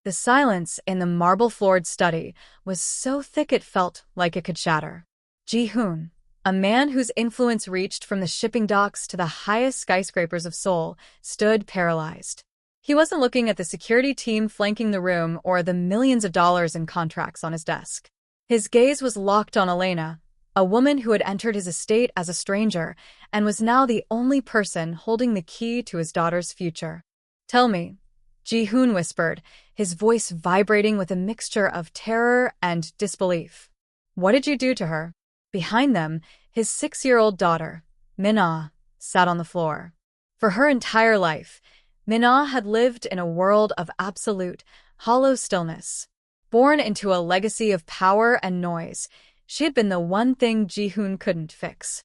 The silence in the marble-floored study was so thick it felt like it could shatter. Ji-hoon, a man whose influence reached from the shipping docks to the highest skyscrapers of Seoul, stood paralyzed. He wasn't looking at the security team flanking the room or the millions of dollars in contracts on his desk. His gaze was locked on Elena, a woman who had entered his estate as a stranger and was now the only person holding the key to his daughter's future. "Tell me," Ji-hoon whispered, his voice vibrating with a mixture of terror and disbelief. "What did you do to her?" Behind them, his 6-year-old daughter, Min-ah, sat on the floor. For her entire life, Min-ah had lived in a world of absolute, hollow stillness. Born into a legacy of power and noise, she had been the one thing Ji-hoon couldn't fix.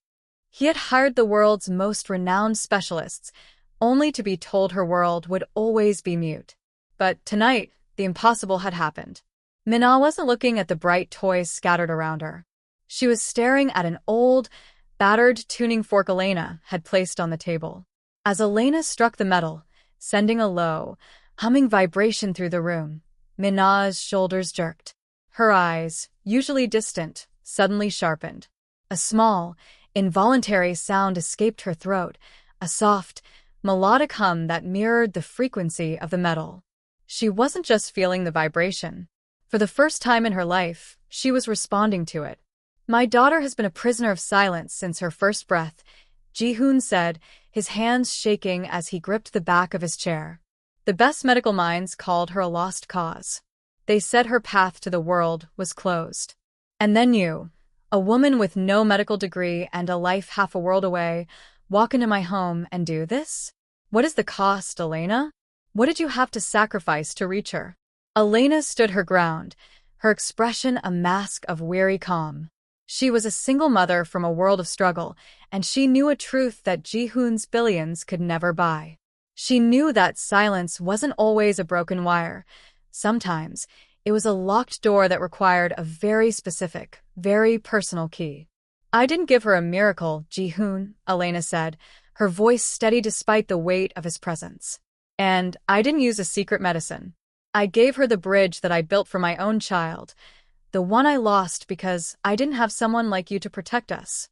He had hired the world's most renowned specialists, only to be told her world would always be mute. But tonight, the impossible had happened. Min-ah wasn't looking at the bright toys scattered around her. She was staring at an old, battered tuning fork Elena had placed on the table. As Elena struck the metal, sending a low, humming vibration through the room, Min-ah's shoulders jerked. Her eyes, usually distant, suddenly sharpened. A small, involuntary sound escaped her throat, a soft, melodic hum that mirrored the frequency of the metal. She wasn't just feeling the vibration. For the first time in her life, she was responding to it. "My daughter has been a prisoner of silence since her first breath," Ji-hoon said, his hands shaking as he gripped the back of his chair. The best medical minds called her a lost cause. They said her path to the world was closed. And then you, a woman with no medical degree and a life half a world away, walk into my home and do this? What is the cost, Elena? What did you have to sacrifice to reach her? Elena stood her ground, her expression a mask of weary calm. She was a single mother from a world of struggle, and she knew a truth that Ji-hoon's billions could never buy. She knew that silence wasn't always a broken wire. Sometimes, it was a locked door that required a very specific, very personal key. "I didn't give her a miracle, Ji-hoon," Elena said, her voice steady despite the weight of his presence. "And I didn't use a secret medicine. I gave her the bridge that I built for my own child, the one I lost because I didn't have someone like you to protect us."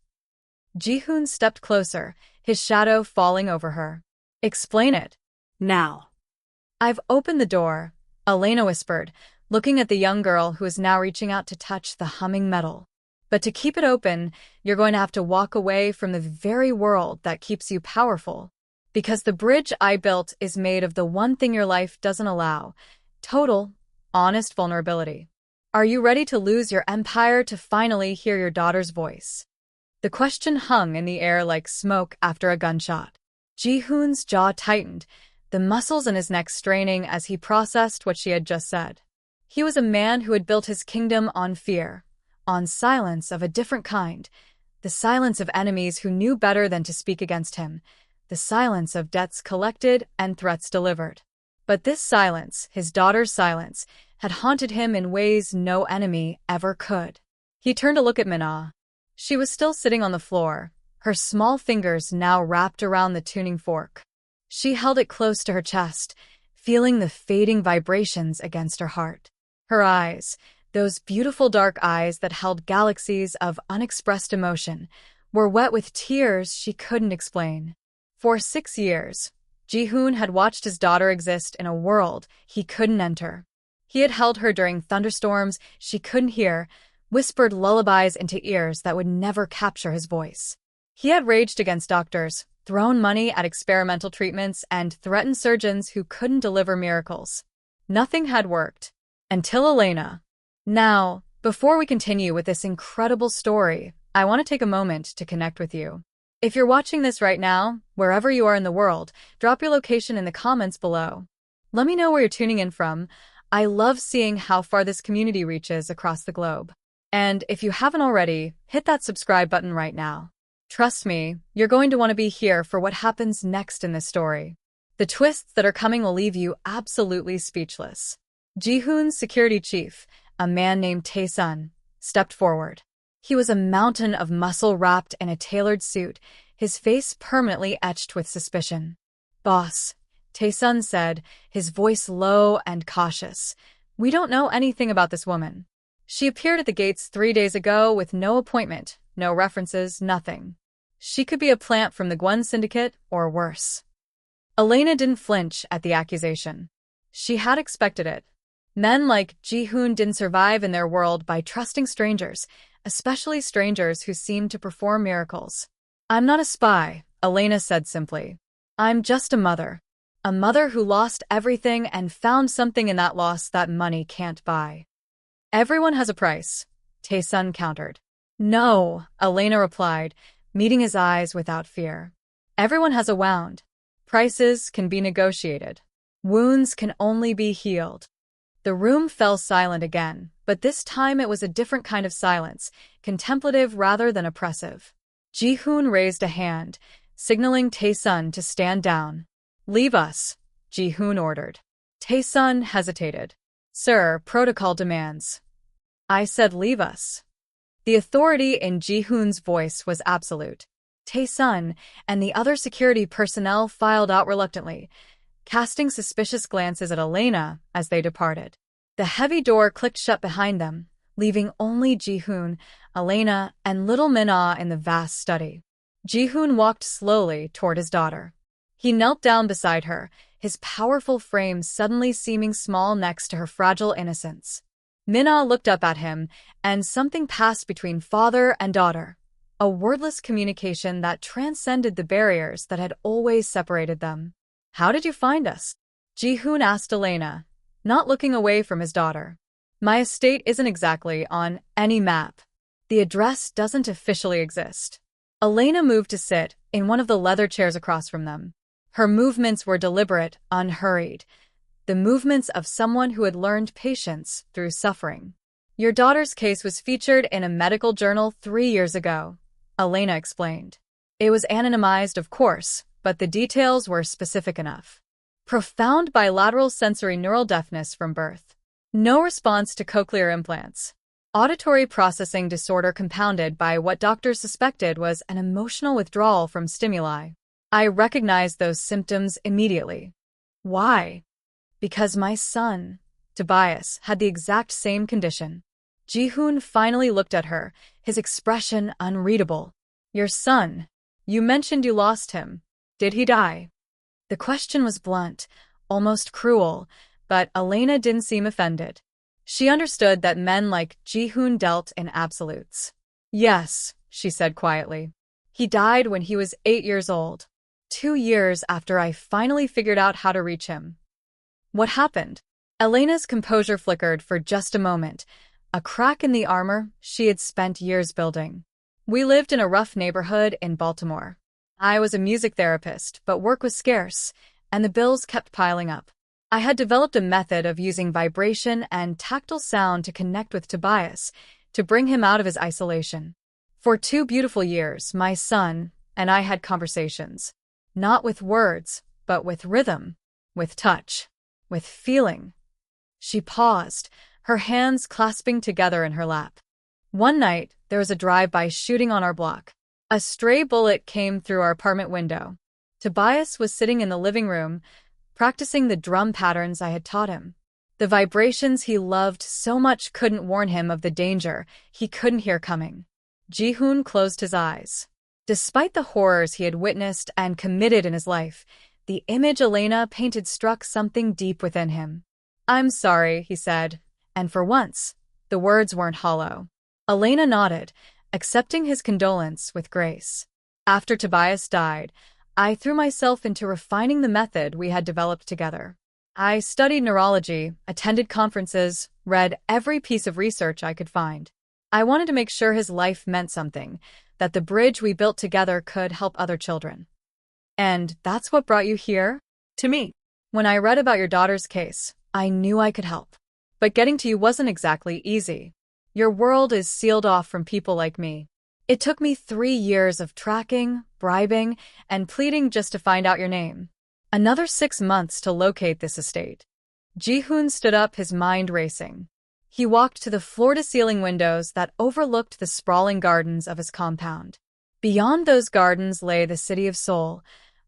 Ji-hoon stepped closer, his shadow falling over her. "Explain it." "Now." "I've opened the door," Elena whispered, looking at the young girl who is now reaching out to touch the humming metal. "But to keep it open, you're going to have to walk away from the very world that keeps you powerful. Because the bridge I built is made of the one thing your life doesn't allow: total, honest vulnerability. Are you ready to lose your empire to finally hear your daughter's voice?" The question hung in the air like smoke after a gunshot. Ji-hoon's jaw tightened, the muscles in his neck straining as he processed what she had just said. He was a man who had built his kingdom on fear, on silence of a different kind, the silence of enemies who knew better than to speak against him, the silence of debts collected and threats delivered. But this silence, his daughter's silence, had haunted him in ways no enemy ever could. He turned to look at Min-ah. She was still sitting on the floor, her small fingers now wrapped around the tuning fork. She held it close to her chest, feeling the fading vibrations against her heart. Her eyes, those beautiful dark eyes that held galaxies of unexpressed emotion, were wet with tears she couldn't explain. For 6 years, Ji-hoon had watched his daughter exist in a world he couldn't enter. He had held her during thunderstorms she couldn't hear, whispered lullabies into ears that would never capture his voice. He had raged against doctors, thrown money at experimental treatments, and threatened surgeons who couldn't deliver miracles. Nothing had worked. Until Elena. Now, before we continue with this incredible story, I want to take a moment to connect with you. If you're watching this right now, wherever you are in the world, drop your location in the comments below. Let me know where you're tuning in from. I love seeing how far this community reaches across the globe. And if you haven't already, hit that subscribe button right now. Trust me, you're going to want to be here for what happens next in this story. The twists that are coming will leave you absolutely speechless. Ji-hoon's security chief, a man named Tae-sun, stepped forward. He was a mountain of muscle wrapped in a tailored suit, his face permanently etched with suspicion. "Boss," Tae-sun said, his voice low and cautious. We don't know anything about this woman. She appeared at the gates 3 days ago with no appointment, no references, nothing. She could be a plant from the Gwon Syndicate, or worse. Elena didn't flinch at the accusation. She had expected it. Men like Ji-hoon didn't survive in their world by trusting strangers, especially strangers who seemed to perform miracles. I'm not a spy, Elena said simply. I'm just a mother. A mother who lost everything and found something in that loss that money can't buy. Everyone has a price, Tae-sun countered. No, Elena replied, meeting his eyes without fear. Everyone has a wound. Prices can be negotiated. Wounds can only be healed. The room fell silent again, but this time it was a different kind of silence, contemplative rather than oppressive. Ji-hoon raised a hand, signaling Tae-sun to stand down. Leave us, Ji-hoon ordered. Tae-sun hesitated. Sir, protocol demands. I said leave us. The authority in Ji-hoon's voice was absolute. Tae-sun and the other security personnel filed out reluctantly, casting suspicious glances at Elena as they departed. The heavy door clicked shut behind them, leaving only Ji-hoon, Elena, and little Min-ah in the vast study. Ji-hoon walked slowly toward his daughter. He knelt down beside her, his powerful frame suddenly seeming small next to her fragile innocence. Min-ah looked up at him, and something passed between father and daughter, a wordless communication that transcended the barriers that had always separated them. How did you find us? Ji-hoon asked Elena, not looking away from his daughter. My estate isn't exactly on any map. The address doesn't officially exist. Elena moved to sit in one of the leather chairs across from them. Her movements were deliberate, unhurried, the movements of someone who had learned patience through suffering. Your daughter's case was featured in a medical journal 3 years ago, Elena explained. It was anonymized, of course, but the details were specific enough. Profound bilateral sensory neural deafness from birth. No response to cochlear implants. Auditory processing disorder compounded by what doctors suspected was an emotional withdrawal from stimuli. I recognized those symptoms immediately. Why? Because my son, Tobias, had the exact same condition. Ji-hoon finally looked at her, his expression unreadable. Your son. You mentioned you lost him. Did he die? The question was blunt, almost cruel, but Elena didn't seem offended. She understood that men like Ji-hoon dealt in absolutes. Yes, she said quietly. He died when he was 8 years old. 2 years after I finally figured out how to reach him. What happened? Elena's composure flickered for just a moment, a crack in the armor she had spent years building. We lived in a rough neighborhood in Baltimore. I was a music therapist, but work was scarce, and the bills kept piling up. I had developed a method of using vibration and tactile sound to connect with Tobias, to bring him out of his isolation. For 2 beautiful years, my son and I had conversations. Not with words, but with rhythm, with touch, with feeling. She paused, her hands clasping together in her lap. One night, there was a drive-by shooting on our block. A stray bullet came through our apartment window. Tobias was sitting in the living room, practicing the drum patterns I had taught him. The vibrations he loved so much couldn't warn him of the danger he couldn't hear coming. Ji-hoon closed his eyes. Despite the horrors he had witnessed and committed in his life, the image Elena painted struck something deep within him. I'm sorry, he said, and for once, the words weren't hollow. Elena nodded, accepting his condolence with grace. After Tobias died, I threw myself into refining the method we had developed together. I studied neurology, attended conferences, read every piece of research I could find. I wanted to make sure his life meant something, that the bridge we built together could help other children. And that's what brought you here? To me. When I read about your daughter's case, I knew I could help. But getting to you wasn't exactly easy. Your world is sealed off from people like me. It took me 3 years of tracking, bribing, and pleading just to find out your name. Another 6 months to locate this estate. Ji-hoon stood up, his mind racing. He walked to the floor-to-ceiling windows that overlooked the sprawling gardens of his compound. Beyond those gardens lay the city of Seoul,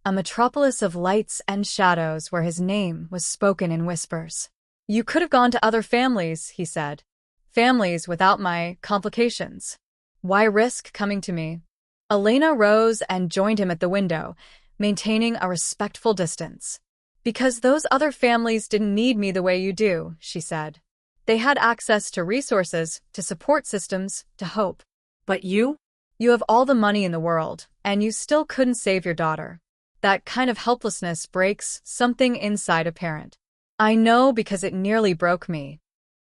a metropolis of lights and shadows where his name was spoken in whispers. "You could have gone to other families," he said. "Families without my complications. Why risk coming to me?" Elena rose and joined him at the window, maintaining a respectful distance. "Because those other families didn't need me the way you do," she said. "They had access to resources, to support systems, to hope. But you? You have all the money in the world, and you still couldn't save your daughter. That kind of helplessness breaks something inside a parent. I know because it nearly broke me."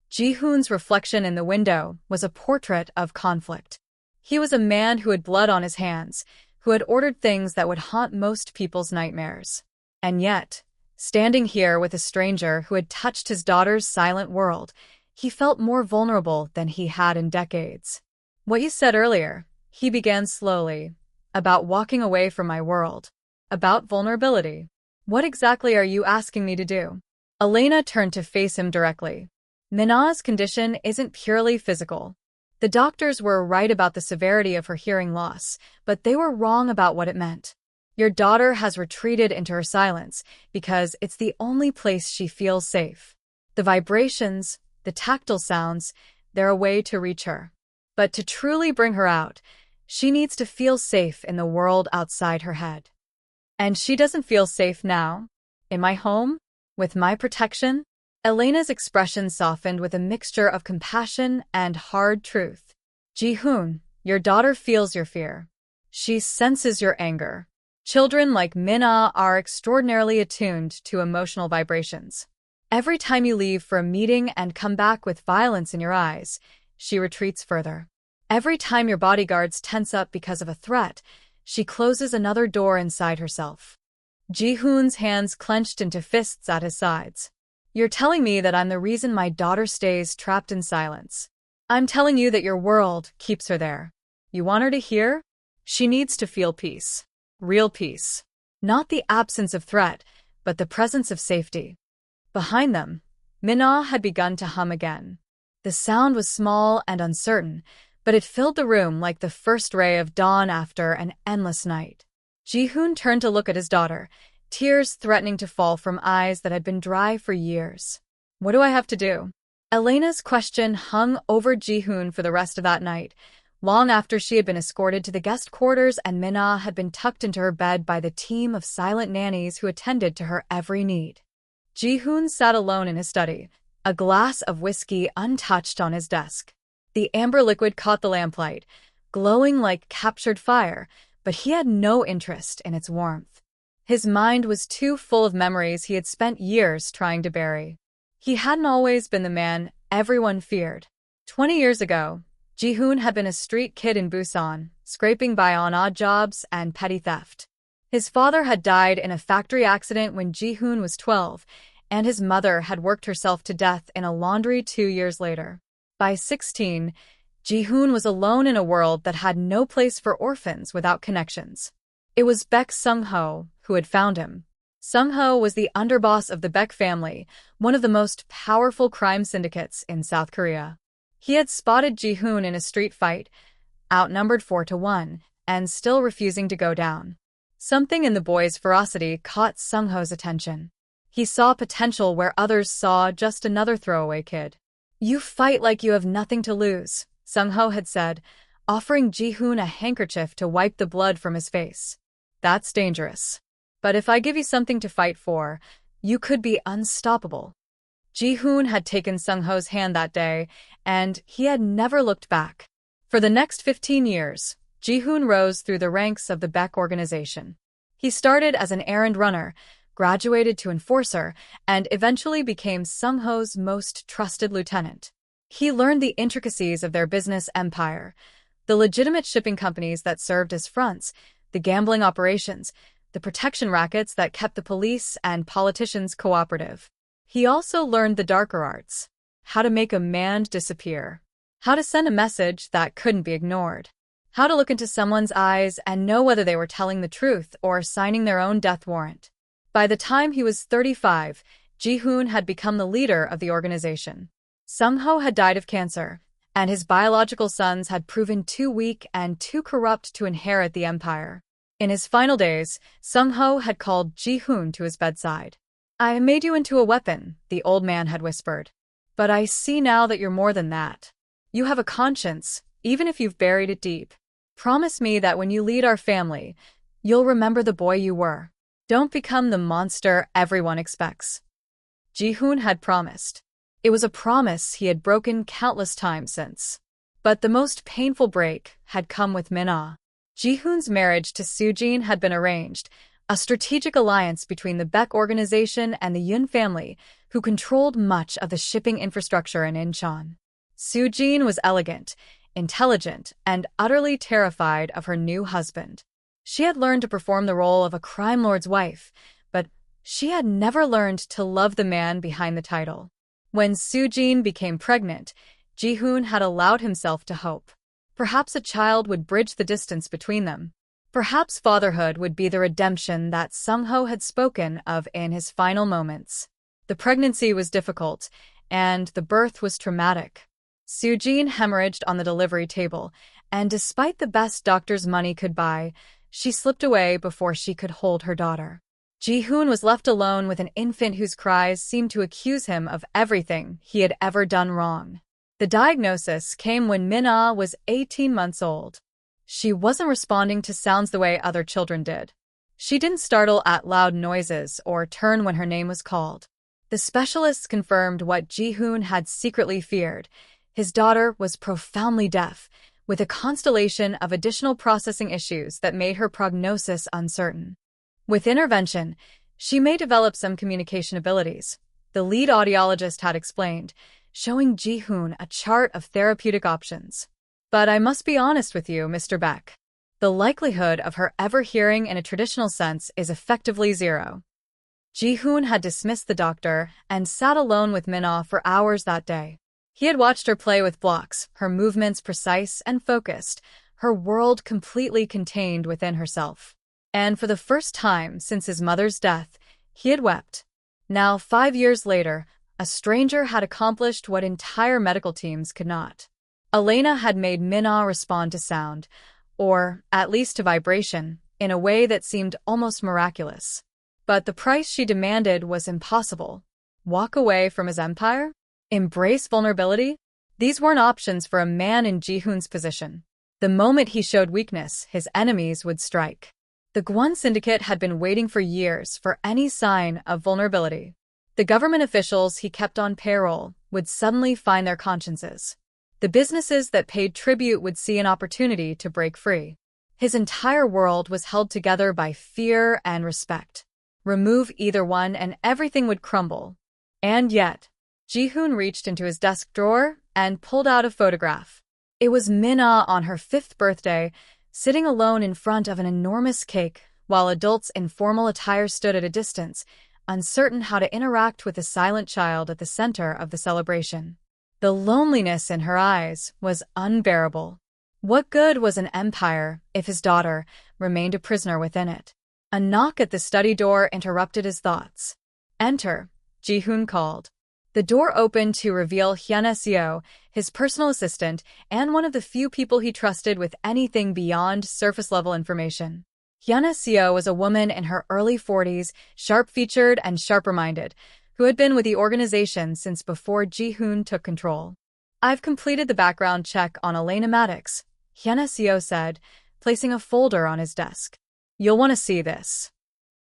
Ji-hoon's reflection in the window was a portrait of conflict. He was a man who had blood on his hands, who had ordered things that would haunt most people's nightmares. And yet, standing here with a stranger who had touched his daughter's silent world, he felt more vulnerable than he had in decades. "What you said earlier," he began slowly, "about walking away from my world, about vulnerability. What exactly are you asking me to do?" Elena turned to face him directly. "Minna's condition isn't purely physical. The doctors were right about the severity of her hearing loss, but they were wrong about what it meant. Your daughter has retreated into her silence because it's the only place she feels safe. The vibrations, the tactile sounds, they're a way to reach her. But to truly bring her out, she needs to feel safe in the world outside her head. And she doesn't feel safe now? In my home? With my protection?" Elena's expression softened with a mixture of compassion and hard truth. "Ji-hoon, your daughter feels your fear. She senses your anger. Children like Minna are extraordinarily attuned to emotional vibrations. Every time you leave for a meeting and come back with violence in your eyes, she retreats further. Every time your bodyguards tense up because of a threat, she closes another door inside herself." Ji-hoon's hands clenched into fists at his sides. "You're telling me that I'm the reason my daughter stays trapped in silence. I'm telling you that your world keeps her there. You want her to hear? She needs to feel peace. Real peace. Not the absence of threat, but the presence of safety." Behind them, Minna had begun to hum again. The sound was small and uncertain, but it filled the room like the first ray of dawn after an endless night. Ji-hoon turned to look at his daughter, tears threatening to fall from eyes that had been dry for years. "What do I have to do?" Elena's question hung over Ji-hoon for the rest of that night, long after she had been escorted to the guest quarters and Minna had been tucked into her bed by the team of silent nannies who attended to her every need. Ji-hoon sat alone in his study, a glass of whiskey untouched on his desk. The amber liquid caught the lamplight, glowing like captured fire, but he had no interest in its warmth. His mind was too full of memories he had spent years trying to bury. He hadn't always been the man everyone feared. 20 years ago, Ji-hoon had been a street kid in Busan, scraping by on odd jobs and petty theft. His father had died in a factory accident when Ji-hoon was 12, and his mother had worked herself to death in a laundry 2 years later. By 16, Ji-hoon was alone in a world that had no place for orphans without connections. It was Baek Sung-ho who had found him. Sung-ho was the underboss of the Baek family, one of the most powerful crime syndicates in South Korea. He had spotted Ji-hoon in a street fight, outnumbered 4-1, and still refusing to go down. Something in the boy's ferocity caught Sung-ho's attention. He saw potential where others saw just another throwaway kid. "You fight like you have nothing to lose," Sung-ho had said, offering Ji-hoon a handkerchief to wipe the blood from his face. "That's dangerous. But if I give you something to fight for, you could be unstoppable." Ji-hoon had taken Sung-ho's hand that day, and he had never looked back. For the next 15 years, Ji-hoon rose through the ranks of the Baek organization. He started as an errand runner, graduated to enforcer, and eventually became Sung-ho's most trusted lieutenant. He learned the intricacies of their business empire, the legitimate shipping companies that served as fronts, the gambling operations, the protection rackets that kept the police and politicians cooperative. He also learned the darker arts, how to make a man disappear, how to send a message that couldn't be ignored, how to look into someone's eyes and know whether they were telling the truth or signing their own death warrant. By the time he was 35, Ji-hoon had become the leader of the organization. Sung-ho had died of cancer, and his biological sons had proven too weak and too corrupt to inherit the empire. In his final days, Sung-ho had called Ji-hoon to his bedside. "I made you into a weapon," the old man had whispered. "But I see now that you're more than that. You have a conscience, even if you've buried it deep. Promise me that when you lead our family, you'll remember the boy you were. Don't become the monster everyone expects." Ji-hoon had promised. It was a promise he had broken countless times since. But the most painful break had come with Min-ah. Ji-hoon's marriage to Soo-jin had been arranged, a strategic alliance between the Baek organization and the Yoon family, who controlled much of the shipping infrastructure in Incheon. Soo-jin was elegant, intelligent, and utterly terrified of her new husband. She had learned to perform the role of a crime lord's wife, but she had never learned to love the man behind the title. When Soo-jin became pregnant, Ji-hoon had allowed himself to hope. Perhaps a child would bridge the distance between them. Perhaps fatherhood would be the redemption that Sung-ho had spoken of in his final moments. The pregnancy was difficult, and the birth was traumatic. Soo-jin hemorrhaged on the delivery table, and despite the best doctor's money could buy, she slipped away before she could hold her daughter. Ji-hoon was left alone with an infant whose cries seemed to accuse him of everything he had ever done wrong. The diagnosis came when Min-ah was 18 months old. She wasn't responding to sounds the way other children did. She didn't startle at loud noises or turn when her name was called. The specialists confirmed what Ji-hoon had secretly feared. His daughter was profoundly deaf, with a constellation of additional processing issues that made her prognosis uncertain. With intervention, she may develop some communication abilities, the lead audiologist had explained, showing Ji-hoon a chart of therapeutic options. "But I must be honest with you, Mr. Baek. The likelihood of her ever hearing in a traditional sense is effectively zero." Ji-hoon had dismissed the doctor and sat alone with Min-ah for hours that day. He had watched her play with blocks, her movements precise and focused, her world completely contained within herself. And for the first time since his mother's death, he had wept. Now, 5 years later, a stranger had accomplished what entire medical teams could not. Elena had made Min-ah respond to sound, or at least to vibration, in a way that seemed almost miraculous. But the price she demanded was impossible. Walk away from his empire? Embrace vulnerability? These weren't options for a man in Ji-hoon's position. The moment he showed weakness, his enemies would strike. The Gwon Syndicate had been waiting for years for any sign of vulnerability. The government officials he kept on payroll would suddenly find their consciences. The businesses that paid tribute would see an opportunity to break free. His entire world was held together by fear and respect. Remove either one and everything would crumble. And yet, Ji-hoon reached into his desk drawer and pulled out a photograph. It was Min-ah on her 5th birthday, sitting alone in front of an enormous cake, while adults in formal attire stood at a distance, uncertain how to interact with the silent child at the center of the celebration. The loneliness in her eyes was unbearable. What good was an empire if his daughter remained a prisoner within it? A knock at the study door interrupted his thoughts. "Enter," Ji-hoon called. The door opened to reveal Hyun-seo, his personal assistant, and one of the few people he trusted with anything beyond surface-level information. Hyun-seo was a woman in her early 40s, sharp-featured and sharper-minded, who had been with the organization since before Ji-hoon took control. "I've completed the background check on Elena Maddox," Hyun-seo said, placing a folder on his desk. "You'll want to see this."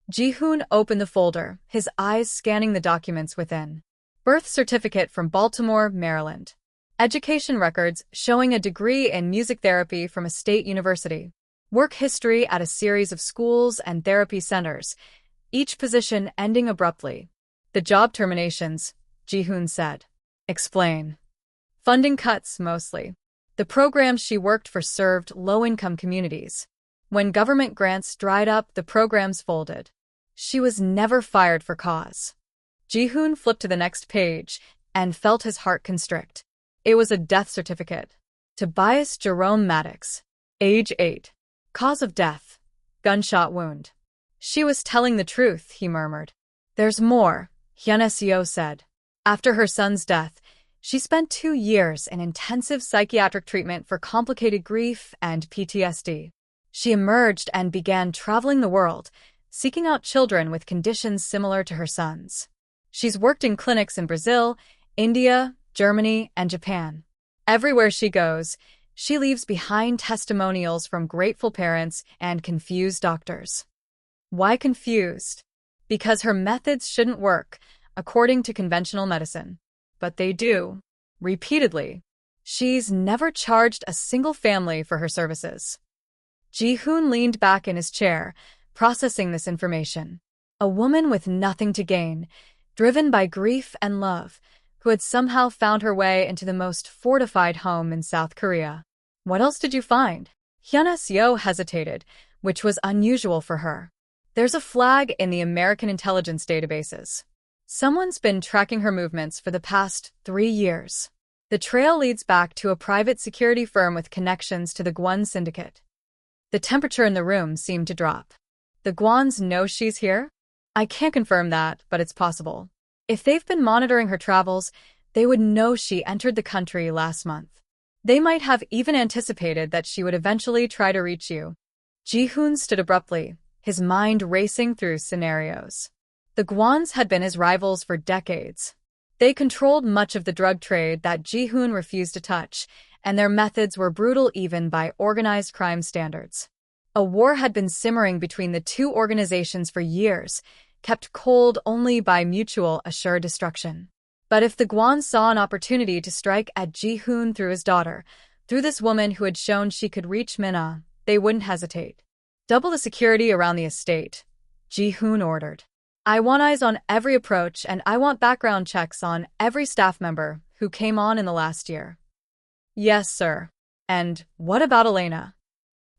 Ji-hoon opened the folder, his eyes scanning the documents within. Birth certificate from Baltimore, Maryland. Education records showing a degree in music therapy from a state university. Work history at a series of schools and therapy centers, each position ending abruptly. "The job terminations," Ji-hoon said. "Explain." "Funding cuts, mostly. The programs she worked for served low-income communities. When government grants dried up, the programs folded. She was never fired for cause." Ji-hoon flipped to the next page and felt his heart constrict. It was a death certificate. Tobias Jerome Maddox. Age 8. Cause of death: gunshot wound. "She was telling the truth," he murmured. "There's more," Hyun-seo said. After her son's death, she spent 2 years in intensive psychiatric treatment for complicated grief and PTSD. She emerged and began traveling the world, seeking out children with conditions similar to her son's. She's worked in clinics in Brazil, India, Germany, and Japan. Everywhere she goes, she leaves behind testimonials from grateful parents and confused doctors. Why confused? Because her methods shouldn't work, according to conventional medicine. But they do. Repeatedly. She's never charged a single family for her services. Ji-hoon leaned back in his chair, processing this information. A woman with nothing to gain, driven by grief and love, who had somehow found her way into the most fortified home in South Korea. What else did you find? Hyun-seo hesitated, which was unusual for her. There's a flag in the American intelligence databases. Someone's been tracking her movements for the past 3 years. The trail leads back to a private security firm with connections to the Gwon syndicate. The temperature in the room seemed to drop. The Gwons know she's here? I can't confirm that, but it's possible. If they've been monitoring her travels, they would know she entered the country last month. They might have even anticipated that she would eventually try to reach you. Ji-hoon stood abruptly, his mind racing through scenarios. The Gwons had been his rivals for decades. They controlled much of the drug trade that Ji-hoon refused to touch, and their methods were brutal even by organized crime standards. A war had been simmering between the two organizations for years, kept cold only by mutual assured destruction. But if the Gwons saw an opportunity to strike at Ji-hoon through his daughter, through this woman who had shown she could reach Mina, they wouldn't hesitate. Double the security around the estate, Ji-hoon ordered. I want eyes on every approach, and I want background checks on every staff member who came on in the last year. Yes, sir. And what about Elena?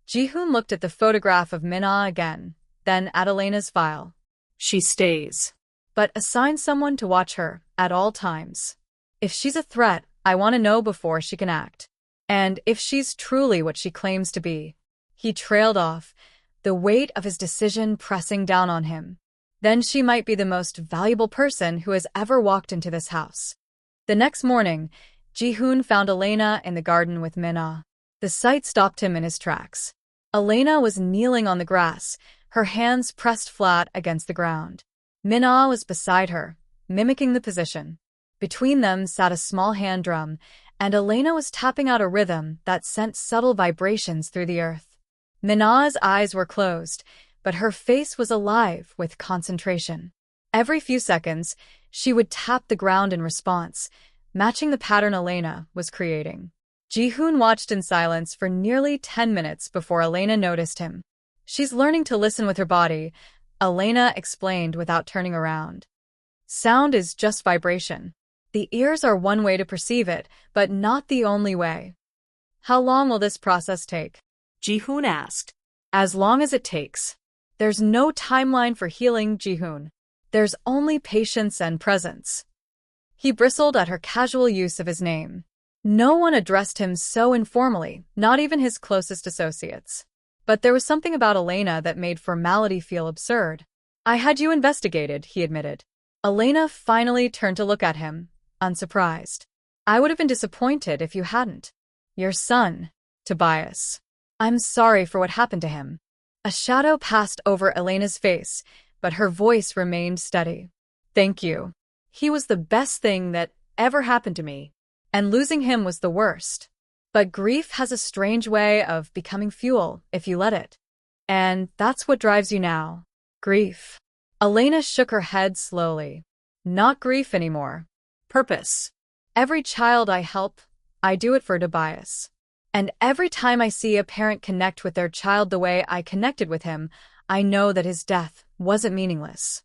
Ji-hoon looked at the photograph of Mina again, then at Elena's file. She stays. But assign someone to watch her at all times. If she's a threat, I want to know before she can act. And if she's truly what she claims to be. He trailed off, the weight of his decision pressing down on him. Then she might be the most valuable person who has ever walked into this house. The next morning, Ji-hoon found Elena in the garden with Mina. The sight stopped him in his tracks. Elena was kneeling on the grass, her hands pressed flat against the ground. Mina was beside her, mimicking the position. Between them sat a small hand drum, and Elena was tapping out a rhythm that sent subtle vibrations through the earth. Mina's eyes were closed, but her face was alive with concentration. Every few seconds, she would tap the ground in response, matching the pattern Elena was creating. Ji-hoon watched in silence for nearly 10 minutes before Elena noticed him. She's learning to listen with her body, Elena explained without turning around. Sound is just vibration. The ears are one way to perceive it, but not the only way. How long will this process take? Ji-hoon asked. As long as it takes. There's no timeline for healing, Ji-hoon. There's only patience and presence. He bristled at her casual use of his name. No one addressed him so informally, not even his closest associates. But there was something about Elena that made formality feel absurd. I had you investigated, he admitted. Elena finally turned to look at him, unsurprised. I would have been disappointed if you hadn't. Your son, Tobias. I'm sorry for what happened to him. A shadow passed over Elena's face, but her voice remained steady. Thank you. He was the best thing that ever happened to me, and losing him was the worst. But grief has a strange way of becoming fuel if you let it. And that's what drives you now. Grief. Elena shook her head slowly. Not grief anymore. Purpose. Every child I help, I do it for Tobias. And every time I see a parent connect with their child the way I connected with him, I know that his death wasn't meaningless.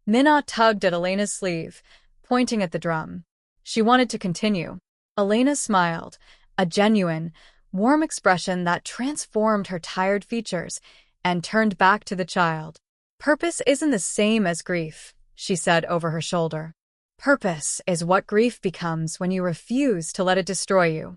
Mina tugged at Elena's sleeve, pointing at the drum. She wanted to continue. Elena smiled, a genuine, warm expression that transformed her tired features, and turned back to the child. Purpose isn't the same as grief, she said over her shoulder. Purpose is what grief becomes when you refuse to let it destroy you.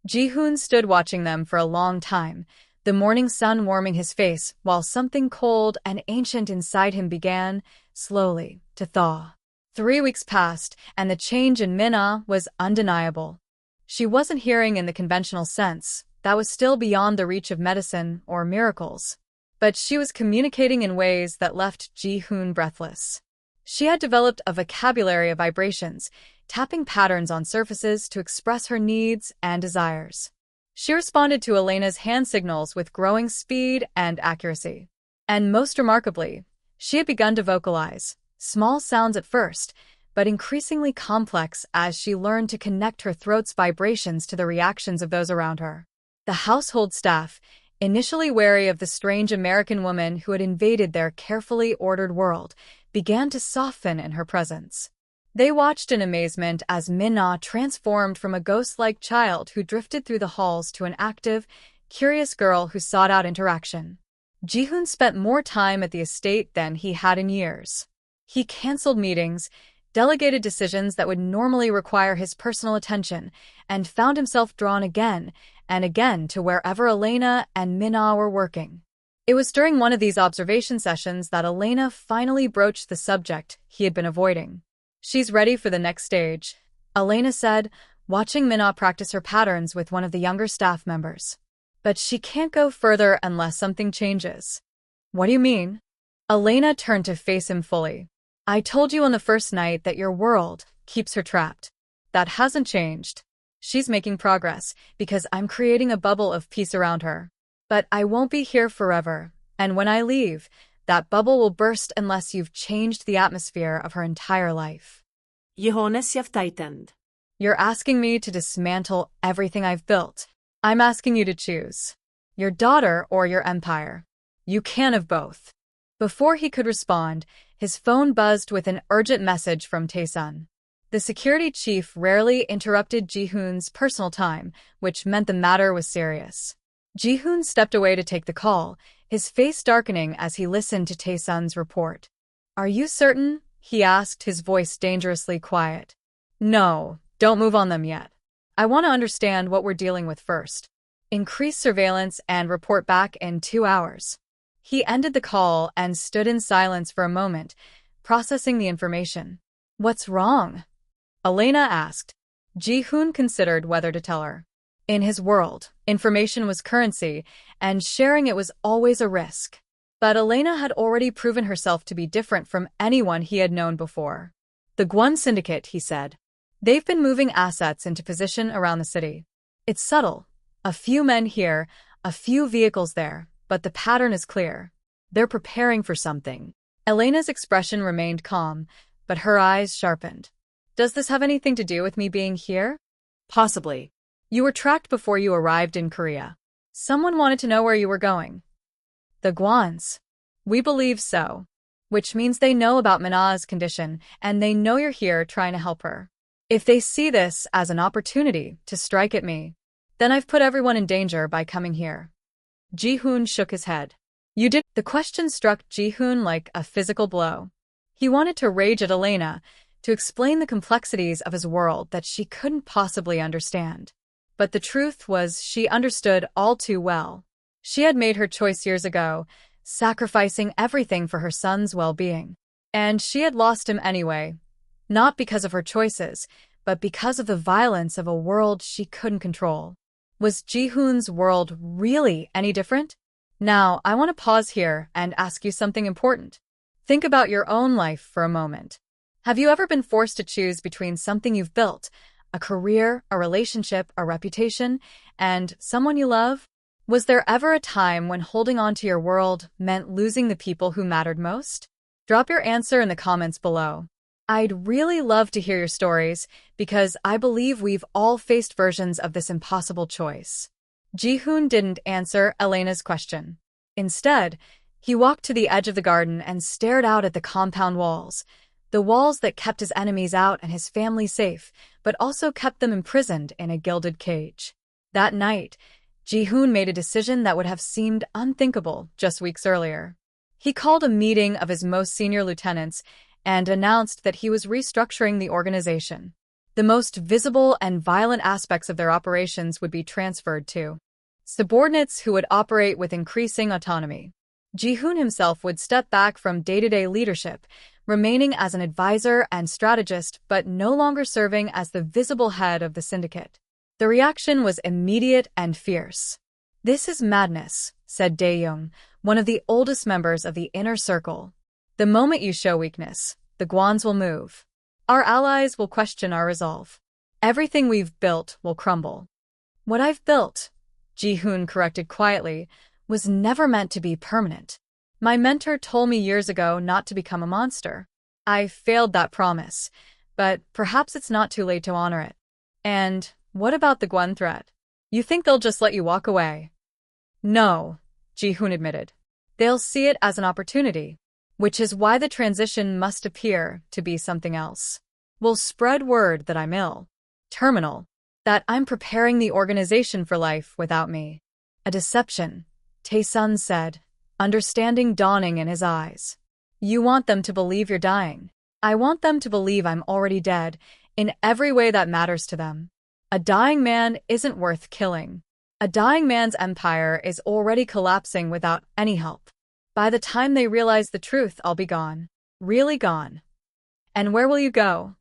Ji-hoon stood watching them for a long time, the morning sun warming his face while something cold and ancient inside him began, slowly, to thaw. 3 weeks passed, and the change in Mina was undeniable. She wasn't hearing in the conventional sense, that was still beyond the reach of medicine or miracles. But she was communicating in ways that left Ji-hoon breathless. She had developed a vocabulary of vibrations, tapping patterns on surfaces to express her needs and desires. She responded to Elena's hand signals with growing speed and accuracy. And most remarkably, she had begun to vocalize, small sounds at first, but increasingly complex as she learned to connect her throat's vibrations to the reactions of those around her. The household staff, initially wary of the strange American woman who had invaded their carefully ordered world, began to soften in her presence. They watched in amazement as Min-ah transformed from a ghost-like child who drifted through the halls to an active, curious girl who sought out interaction. Ji-hoon spent more time at the estate than he had in years. He canceled meetings, delegated decisions that would normally require his personal attention, and found himself drawn again and again to wherever Elena and Min-ah were working. It was during one of these observation sessions that Elena finally broached the subject he had been avoiding. "She's ready for the next stage," Elena said, watching Min-ah practice her patterns with one of the younger staff members. "But she can't go further unless something changes." "What do you mean?" Elena turned to face him fully. "I told you on the first night that your world keeps her trapped. That hasn't changed. She's making progress because I'm creating a bubble of peace around her. But I won't be here forever, and when I leave, that bubble will burst unless you've changed the atmosphere of her entire life." Johannes tightened. "You're asking me to dismantle everything I've built. I'm asking you to choose. Your daughter or your empire. You can't have both." Before he could respond, his phone buzzed with an urgent message from Tae-sun. The security chief rarely interrupted Ji-hoon's personal time, which meant the matter was serious. Ji-hoon stepped away to take the call, his face darkening as he listened to Tae-sun's report. "Are you certain?" he asked, his voice dangerously quiet. "No, don't move on them yet. I want to understand what we're dealing with first. Increase surveillance and report back in 2 hours." He ended the call and stood in silence for a moment, processing the information. "What's wrong?" Elena asked. Ji-hoon considered whether to tell her. In his world, information was currency, and sharing it was always a risk. But Elena had already proven herself to be different from anyone he had known before. "The Gwon Syndicate," he said. "They've been moving assets into position around the city. It's subtle. A few men here, a few vehicles there, but the pattern is clear. They're preparing for something." Elena's expression remained calm, but her eyes sharpened. "Does this have anything to do with me being here?" "Possibly." "You were tracked before you arrived in Korea. Someone wanted to know where you were going." "The Gwons." "We believe so. Which means they know about Min-ah's condition, and they know you're here trying to help her. If they see this as an opportunity to strike at me, then I've put everyone in danger by coming here." Ji-hoon shook his head. "You did?" The question struck Ji-hoon like a physical blow. He wanted to rage at Elena, to explain the complexities of his world that she couldn't possibly understand. But the truth was she understood all too well. She had made her choice years ago, sacrificing everything for her son's well-being. And she had lost him anyway, not because of her choices, but because of the violence of a world she couldn't control. Was Ji-hoon's world really any different? Now, I want to pause here and ask you something important. Think about your own life for a moment. Have you ever been forced to choose between something you've built, a career, a relationship, a reputation, and someone you love? Was there ever a time when holding on to your world meant losing the people who mattered most? Drop your answer in the comments below. I'd really love to hear your stories, because I believe we've all faced versions of this impossible choice. Ji-hoon didn't answer Elena's question. Instead, he walked to the edge of the garden and stared out at the compound walls, the walls that kept his enemies out and his family safe, but also kept them imprisoned in a gilded cage. That night, Ji-hoon made a decision that would have seemed unthinkable just weeks earlier. He called a meeting of his most senior lieutenants and announced that he was restructuring the organization. The most visible and violent aspects of their operations would be transferred to subordinates who would operate with increasing autonomy. Ji-hoon himself would step back from day-to-day leadership, remaining as an advisor and strategist but no longer serving as the visible head of the syndicate. The reaction was immediate and fierce. "This is madness," said Dae-young, one of the oldest members of the inner circle. "The moment you show weakness, the Guans will move. Our allies will question our resolve. Everything we've built will crumble." "What I've built," Ji-hoon corrected quietly, "was never meant to be permanent. My mentor told me years ago not to become a monster. I failed that promise, but perhaps it's not too late to honor it. And what about the Guan threat? You think they'll just let you walk away?" "No," Ji-hoon admitted. "They'll see it as an opportunity, which is why the transition must appear to be something else. We'll spread word that I'm ill, terminal, that I'm preparing the organization for life without me." "A deception," Tae-sun said, understanding dawning in his eyes. "You want them to believe you're dying. I want them to believe I'm already dead, in every way that matters to them. A dying man isn't worth killing. A dying man's empire is already collapsing without any help. By the time they realize the truth, I'll be gone. Really gone." "And where will you go?"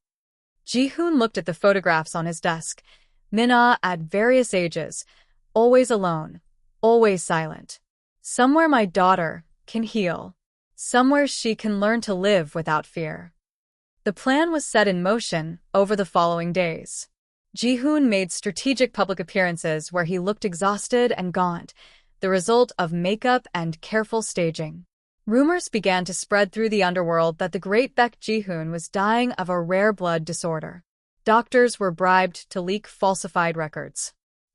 Ji-hoon looked at the photographs on his desk. Min-ah at various ages, always alone, always silent. "Somewhere my daughter can heal. Somewhere she can learn to live without fear." The plan was set in motion over the following days. Ji-hoon made strategic public appearances where he looked exhausted and gaunt, the result of makeup and careful staging. Rumors began to spread through the underworld that the great Baek Ji-hoon was dying of a rare blood disorder. Doctors were bribed to leak falsified records.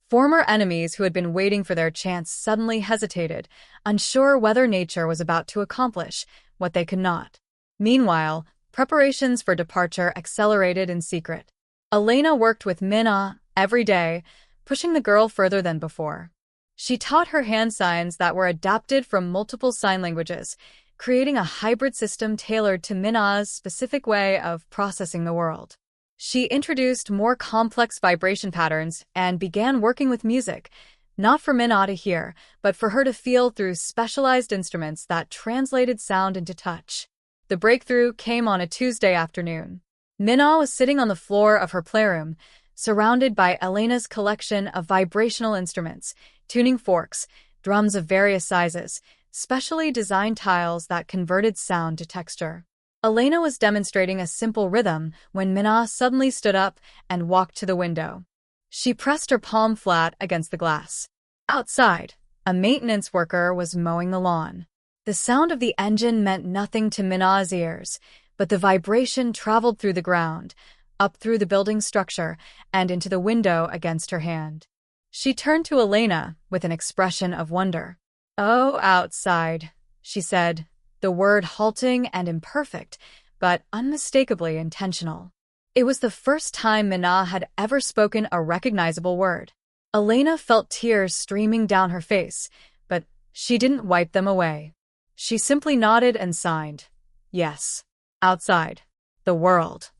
Former enemies who had been waiting for their chance suddenly hesitated, unsure whether nature was about to accomplish what they could not. Meanwhile, preparations for departure accelerated in secret. Elena worked with Min-ah every day, pushing the girl further than before. She taught her hand signs that were adapted from multiple sign languages, creating a hybrid system tailored to Min-ah's specific way of processing the world. She introduced more complex vibration patterns and began working with music, not for Min-ah to hear, but for her to feel through specialized instruments that translated sound into touch. The breakthrough came on a Tuesday afternoon. Min-ah was sitting on the floor of her playroom, surrounded by Elena's collection of vibrational instruments, tuning forks, drums of various sizes, specially designed tiles that converted sound to texture. Elena was demonstrating a simple rhythm when Min-ah suddenly stood up and walked to the window. She pressed her palm flat against the glass. Outside, a maintenance worker was mowing the lawn. The sound of the engine meant nothing to Min-ah's ears, but the vibration traveled through the ground, up through the building structure, and into the window against her hand. She turned to Elena with an expression of wonder. "Oh, outside," she said, the word halting and imperfect, but unmistakably intentional. It was the first time Min-ah had ever spoken a recognizable word. Elena felt tears streaming down her face, but she didn't wipe them away. She simply nodded and signed. "Yes. Outside. The world."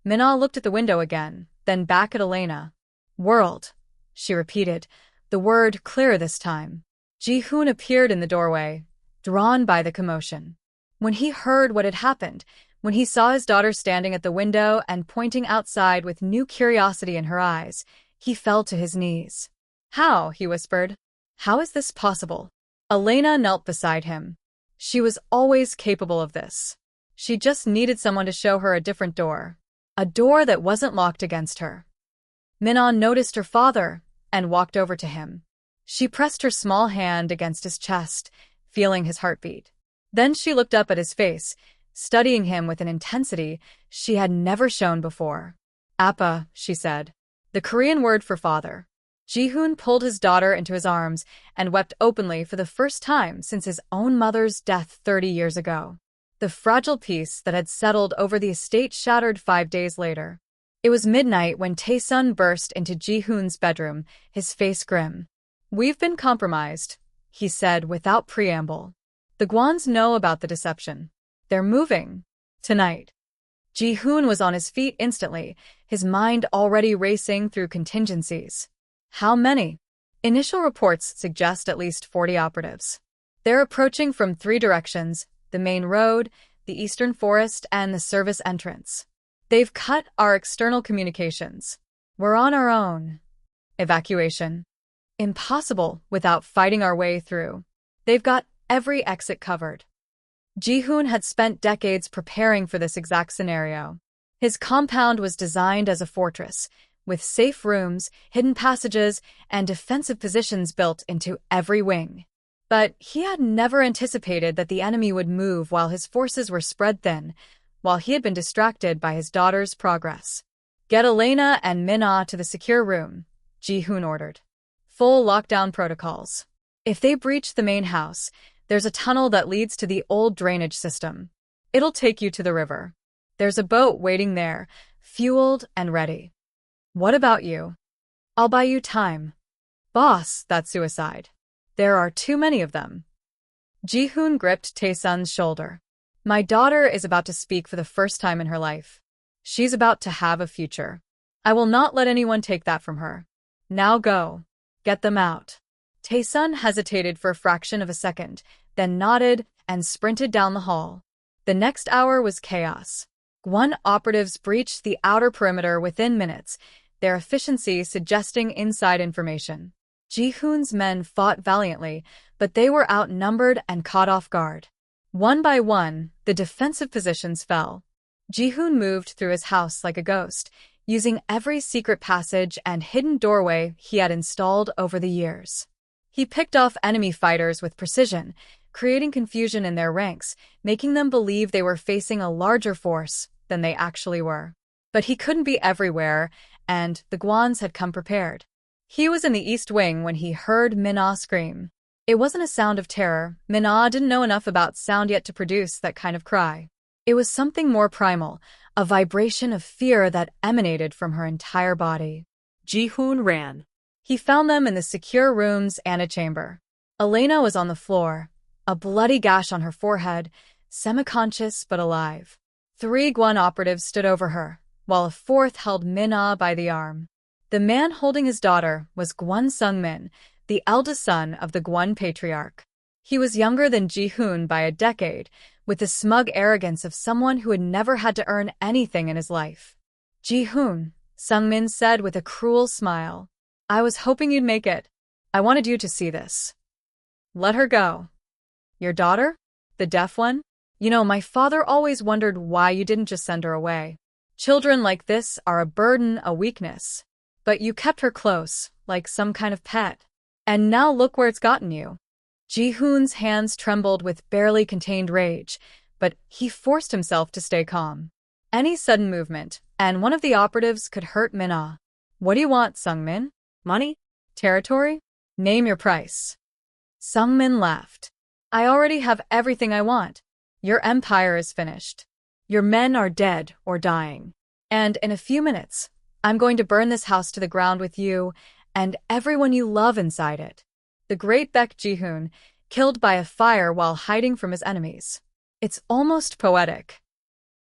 Min-ah looked at the window again, then back at Elena. "World," she repeated, the word clearer this time. Ji-hoon appeared in the doorway, drawn by the commotion. When he heard what had happened, when he saw his daughter standing at the window and pointing outside with new curiosity in her eyes, he fell to his knees. "How?" he whispered. "How is this possible?" Elena knelt beside him. She was always capable of this. She just needed someone to show her a different door. A door that wasn't locked against her. Min-ah noticed her father and walked over to him. She pressed her small hand against his chest, feeling his heartbeat. Then she looked up at his face, studying him with an intensity she had never shown before. "Appa," she said, the Korean word for father. Ji-hoon pulled his daughter into his arms and wept openly for the first time since his own mother's death 30 years ago. The fragile peace that had settled over the estate shattered 5 days later. It was midnight when Tae-sun burst into Ji-hoon's bedroom, his face grim. "We've been compromised," he said without preamble. "The Guans know about the deception. They're moving. Tonight." Ji-hoon was on his feet instantly, his mind already racing through contingencies. "How many?" "Initial reports suggest at least 40 operatives. They're approaching from 3 directions: the main road, the eastern forest, and the service entrance. They've cut our external communications. We're on our own." Evacuation. Impossible without fighting our way through. They've got every exit covered. Ji-hoon had spent decades preparing for this exact scenario. His compound was designed as a fortress, with safe rooms, hidden passages, and defensive positions built into every wing. But he had never anticipated that the enemy would move while his forces were spread thin, while he had been distracted by his daughter's progress. "Get Elena and Min-ah to the secure room," Ji-hoon ordered. "Full lockdown protocols. If they breach the main house, there's a tunnel that leads to the old drainage system. It'll take you to the river. There's a boat waiting there, fueled and ready. What about you? I'll buy you time." "Boss, that's suicide. There are too many of them." Ji-hoon gripped Tae-sun's shoulder. "My daughter is about to speak for the first time in her life. She's about to have a future. I will not let anyone take that from her. Now go. Get them out." Tae-sun hesitated for a fraction of a second, then nodded and sprinted down the hall. The next hour was chaos. Gwon operatives breached the outer perimeter within minutes, their efficiency suggesting inside information. Ji-hoon's men fought valiantly, but they were outnumbered and caught off guard. One by one, the defensive positions fell. Ji-hoon moved through his house like a ghost, using every secret passage and hidden doorway he had installed over the years. He picked off enemy fighters with precision, creating confusion in their ranks, making them believe they were facing a larger force than they actually were. But he couldn't be everywhere, and the Gwons had come prepared. He was in the East Wing when he heard Min-ah scream. It wasn't a sound of terror. Min-ah didn't know enough about sound yet to produce that kind of cry. It was something more primal, a vibration of fear that emanated from her entire body. Ji-hoon ran. He found them in the secure rooms and a chamber. Elena was on the floor, a bloody gash on her forehead, semi-conscious but alive. 3 Gwon operatives stood over her, while a 4th held Min-ah by the arm. The man holding his daughter was Gwon Sung-min, the eldest son of the Gwon patriarch. He was younger than Ji-hoon by a decade, with the smug arrogance of someone who had never had to earn anything in his life. "Ji-hoon," Sung-min said with a cruel smile. "I was hoping you'd make it. I wanted you to see this." "Let her go." "Your daughter? The deaf one? You know, my father always wondered why you didn't just send her away. Children like this are a burden, a weakness. But you kept her close, like some kind of pet. And now look where it's gotten you." Ji-hoon's hands trembled with barely contained rage, but he forced himself to stay calm. Any sudden movement, and one of the operatives could hurt Min-ah. "What do you want, Sung-min? Money? Territory? Name your price." Sung-min laughed. "I already have everything I want. Your empire is finished. Your men are dead or dying. And in a few minutes, I'm going to burn this house to the ground with you and everyone you love inside it." The great Baek Ji-hoon, killed by a fire while hiding from his enemies. It's almost poetic.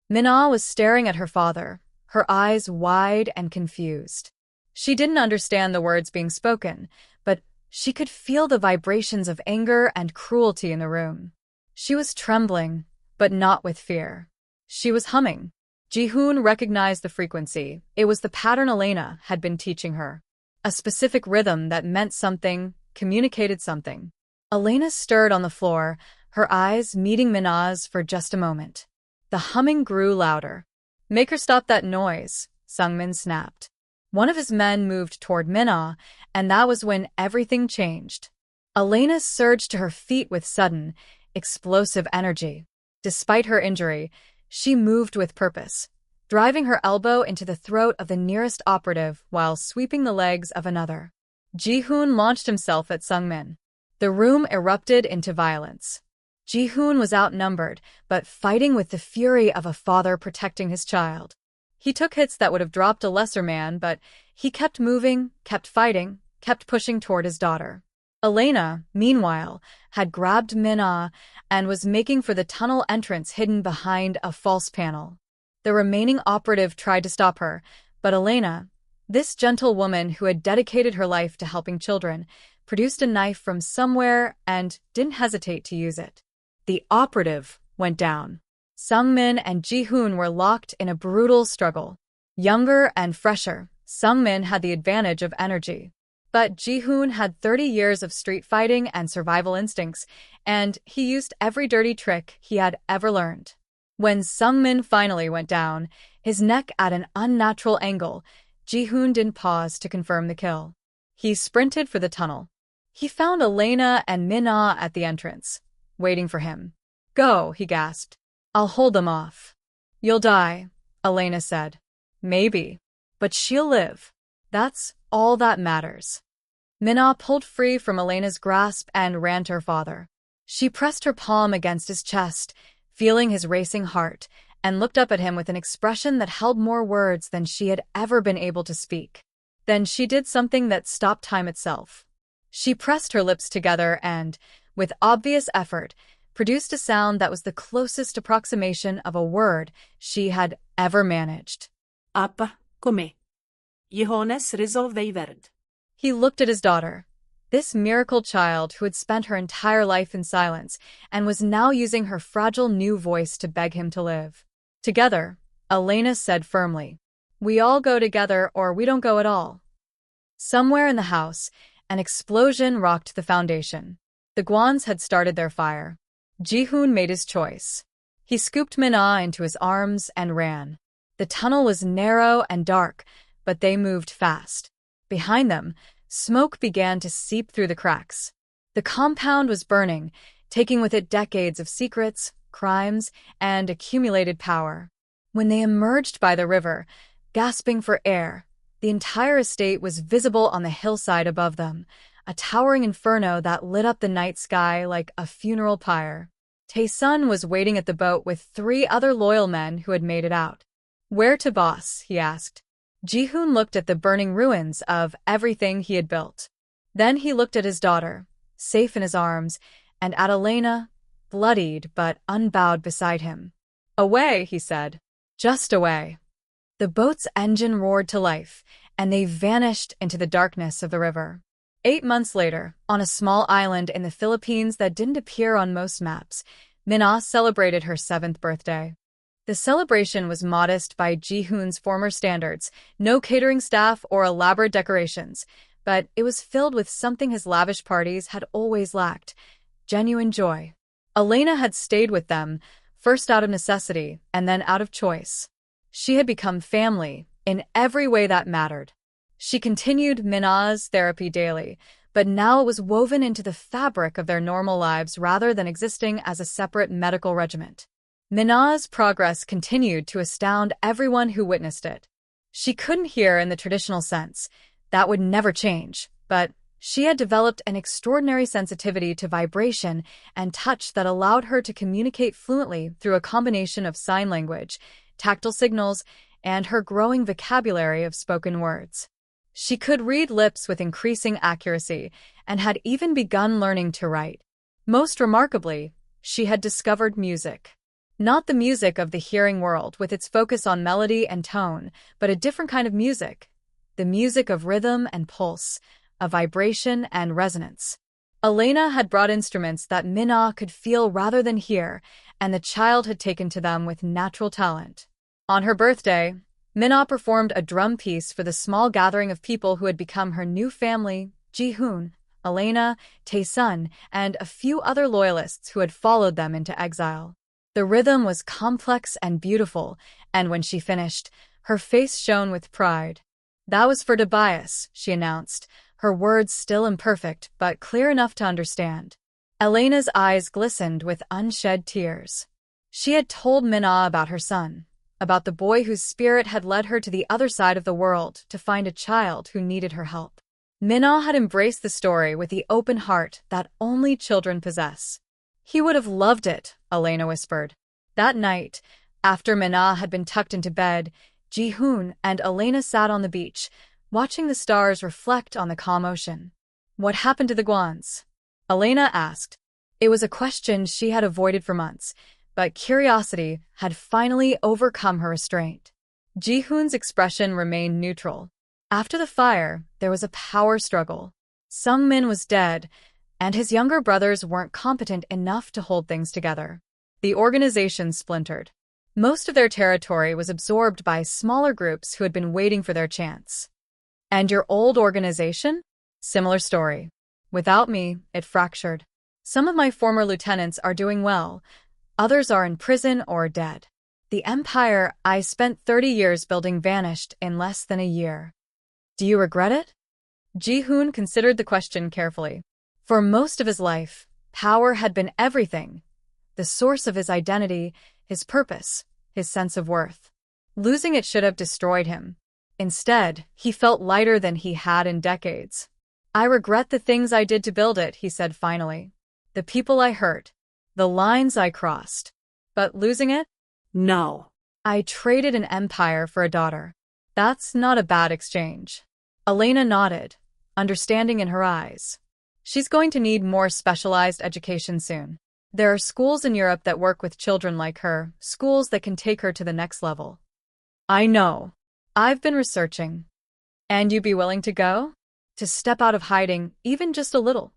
Min-ah was staring at her father, her eyes wide and confused. She didn't understand the words being spoken, but she could feel the vibrations of anger and cruelty in the room. She was trembling, but not with fear. She was humming. Ji-hoon recognized the frequency. It was the pattern Elena had been teaching her. A specific rhythm that meant something, communicated something. Elena stirred on the floor, her eyes meeting Min-ah's for just a moment. The humming grew louder. "Make her stop that noise," Sung-min snapped. One of his men moved toward Min-ah, and that was when everything changed. Elena surged to her feet with sudden, explosive energy. Despite her injury, she moved with purpose, driving her elbow into the throat of the nearest operative while sweeping the legs of another. Ji-hoon launched himself at Sung-min. The room erupted into violence. Ji-hoon was outnumbered, but fighting with the fury of a father protecting his child. He took hits that would have dropped a lesser man, but he kept moving, kept fighting, kept pushing toward his daughter. Elena, meanwhile, had grabbed Min-ah and was making for the tunnel entrance hidden behind a false panel. The remaining operative tried to stop her, but Elena, this gentle woman who had dedicated her life to helping children, produced a knife from somewhere and didn't hesitate to use it. The operative went down. Sung-min and Ji-hoon were locked in a brutal struggle. Younger and fresher, Sung-min had the advantage of energy. But Ji-hoon had 30 years of street fighting and survival instincts, and he used every dirty trick he had ever learned. When Sung-min finally went down, his neck at an unnatural angle, Ji-hoon didn't pause to confirm the kill. He sprinted for the tunnel. He found Elena and Min-ah at the entrance, waiting for him. "Go," he gasped. "I'll hold them off." "You'll die," Elena said. "Maybe. But she'll live. That's all that matters." Min-ah pulled free from Elena's grasp and ran to her father. She pressed her palm against his chest, feeling his racing heart, and looked up at him with an expression that held more words than she had ever been able to speak. Then she did something that stopped time itself. She pressed her lips together and, with obvious effort, produced a sound that was the closest approximation of a word she had ever managed. Appa, come. Jehones resolvei verd. He looked at his daughter, this miracle child who had spent her entire life in silence and was now using her fragile new voice to beg him to live. Together, Elena said firmly, "We all go together or we don't go at all." Somewhere in the house, an explosion rocked the foundation. The Gwons had started their fire. Ji-hoon made his choice. He scooped Min-ah into his arms and ran. The tunnel was narrow and dark, but they moved fast. Behind them, smoke began to seep through the cracks. The compound was burning, taking with it decades of secrets, crimes, and accumulated power. When they emerged by the river, gasping for air, the entire estate was visible on the hillside above them, a towering inferno that lit up the night sky like a funeral pyre. Tae-sun was waiting at the boat with 3 other loyal men who had made it out. "Where to, boss?" he asked. Ji-hoon looked at the burning ruins of everything he had built. Then he looked at his daughter, safe in his arms, and at Elena, bloodied but unbowed beside him. "Away," he said. "Just away." The boat's engine roared to life, and they vanished into the darkness of the river. 8 months later, on a small island in the Philippines that didn't appear on most maps, Min-ah celebrated her 7th birthday. The celebration was modest by Ji-hoon's former standards, no catering staff or elaborate decorations, but it was filled with something his lavish parties had always lacked: genuine joy. Elena had stayed with them, first out of necessity and then out of choice. She had become family in every way that mattered. She continued Min-ah's therapy daily, but now it was woven into the fabric of their normal lives rather than existing as a separate medical regiment. Min-ah's progress continued to astound everyone who witnessed it. She couldn't hear in the traditional sense. That would never change, but she had developed an extraordinary sensitivity to vibration and touch that allowed her to communicate fluently through a combination of sign language, tactile signals, and her growing vocabulary of spoken words. She could read lips with increasing accuracy and had even begun learning to write. Most remarkably, she had discovered music. Not the music of the hearing world with its focus on melody and tone, but a different kind of music. The music of rhythm and pulse, of vibration and resonance. Elena had brought instruments that Min-ah could feel rather than hear, and the child had taken to them with natural talent. On her birthday, Min-ah performed a drum piece for the small gathering of people who had become her new family: Ji-hoon, Elena, Tae-sun, and a few other loyalists who had followed them into exile. The rhythm was complex and beautiful, and when she finished, her face shone with pride. "That was for Tobias," she announced, her words still imperfect but clear enough to understand. Elena's eyes glistened with unshed tears. She had told Min-ah about her son, about the boy whose spirit had led her to the other side of the world to find a child who needed her help. Min-ah had embraced the story with the open heart that only children possess. "He would have loved it," Elena whispered. That night, after Min-ah had been tucked into bed, Ji-hoon and Elena sat on the beach, watching the stars reflect on the calm ocean. "What happened to the Gwons?" Elena asked. It was a question she had avoided for months, but curiosity had finally overcome her restraint. Ji-hoon's expression remained neutral. After the fire, there was a power struggle. Sung-min was dead, and his younger brothers weren't competent enough to hold things together. The organization splintered. Most of their territory was absorbed by smaller groups who had been waiting for their chance. "And your old organization?" Similar story. Without me, it fractured. Some of my former lieutenants are doing well, others are in prison or dead. The empire I spent 30 years building vanished in less than a year. Do you regret it? Ji-hoon considered the question carefully. For most of his life, power had been everything, the source of his identity, his purpose, his sense of worth. Losing it should have destroyed him. Instead, he felt lighter than he had in decades. I regret the things I did to build it, he said finally. The people I hurt, the lines I crossed. But losing it? No. I traded an empire for a daughter. That's not a bad exchange. Elena nodded, understanding in her eyes. She's going to need more specialized education soon. There are schools in Europe that work with children like her, schools that can take her to the next level. I know. I've been researching. And you'd be willing to go? To step out of hiding, even just a little?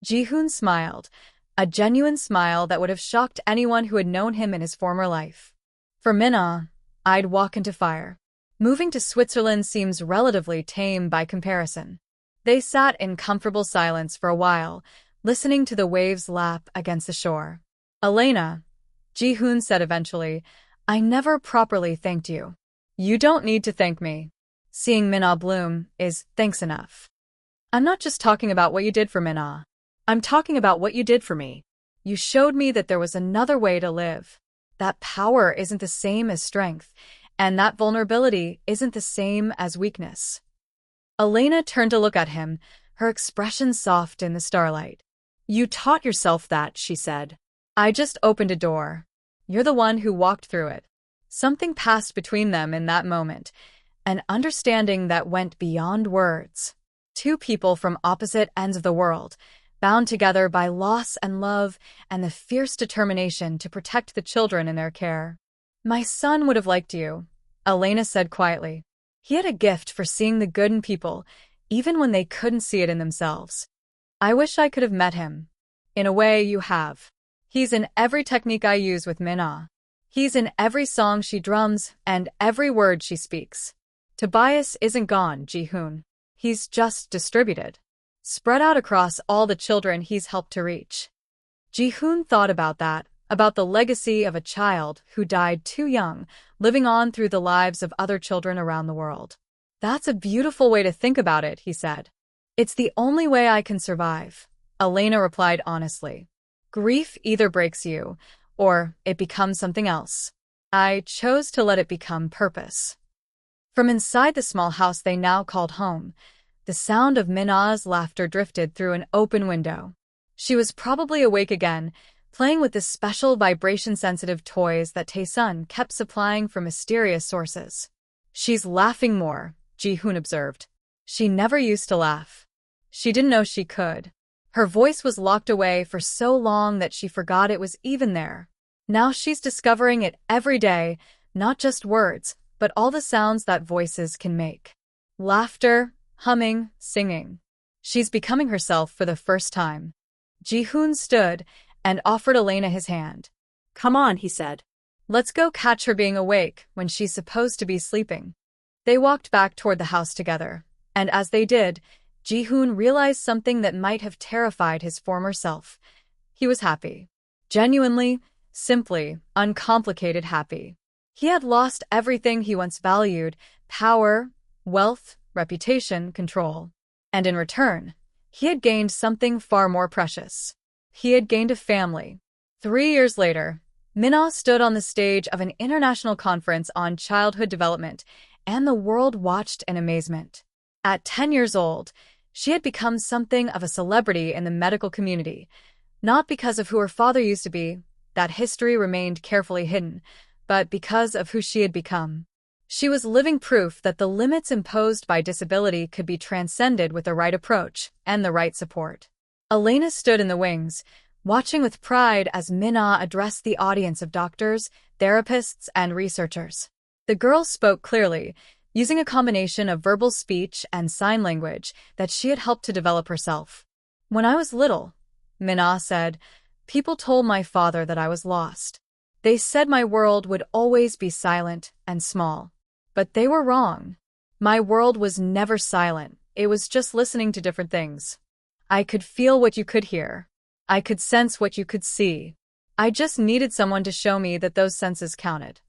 Ji-hoon smiled, a genuine smile that would have shocked anyone who had known him in his former life. For Min-ah, I'd walk into fire. Moving to Switzerland seems relatively tame by comparison. They sat in comfortable silence for a while, listening to the waves lap against the shore. Elena, Ji-hoon said eventually, I never properly thanked you. You don't need to thank me. Seeing Min-ah bloom is thanks enough. I'm not just talking about what you did for Min-ah. I'm talking about what you did for me. You showed me that there was another way to live. That power isn't the same as strength, and that vulnerability isn't the same as weakness. Elena turned to look at him, her expression soft in the starlight. You taught yourself that, she said. I just opened a door. You're the one who walked through it. Something passed between them in that moment, an understanding that went beyond words. Two people from opposite ends of the world, bound together by loss and love and the fierce determination to protect the children in their care. My son would have liked you, Elena said quietly. He had a gift for seeing the good in people, even when they couldn't see it in themselves. I wish I could have met him. In a way, you have. He's in every technique I use with Min-ah. He's in every song she drums and every word she speaks. Tobias isn't gone, Ji-hoon. He's just distributed. Spread out across all the children he's helped to reach. Ji-hoon thought about that, about the legacy of a child who died too young, living on through the lives of other children around the world. That's a beautiful way to think about it, he said. It's the only way I can survive, Elena replied honestly. Grief either breaks you, or it becomes something else. I chose to let it become purpose. From inside the small house they now called home, the sound of Min-ah's laughter drifted through an open window. She was probably awake again, playing with the special vibration-sensitive toys that Tae-sun kept supplying from mysterious sources. She's laughing more, Ji-hoon observed. She never used to laugh. She didn't know she could. Her voice was locked away for so long that she forgot it was even there. Now she's discovering it every day, not just words, but all the sounds that voices can make. Laughter, humming, singing. She's becoming herself for the first time. Ji-hoon stood and offered Elena his hand. Come on, he said. Let's go catch her being awake when she's supposed to be sleeping. They walked back toward the house together, and as they did, Ji-hoon realized something that might have terrified his former self. He was happy. Genuinely, simply, uncomplicated happy. He had lost everything he once valued: power, wealth, reputation, control. And in return, he had gained something far more precious. He had gained a family. 3 years later, Min-ah stood on the stage of an international conference on childhood development, and the world watched in amazement. At 10 years old, she had become something of a celebrity in the medical community, not because of who her father used to be, that history remained carefully hidden, but because of who she had become. She was living proof that the limits imposed by disability could be transcended with the right approach and the right support. Elena stood in the wings, watching with pride as Min-ah addressed the audience of doctors, therapists, and researchers. The girl spoke clearly, using a combination of verbal speech and sign language that she had helped to develop herself. When I was little, Min-ah said, people told my father that I was lost. They said my world would always be silent and small. But they were wrong. My world was never silent, it was just listening to different things. I could feel what you could hear. I could sense what you could see. I just needed someone to show me that those senses counted.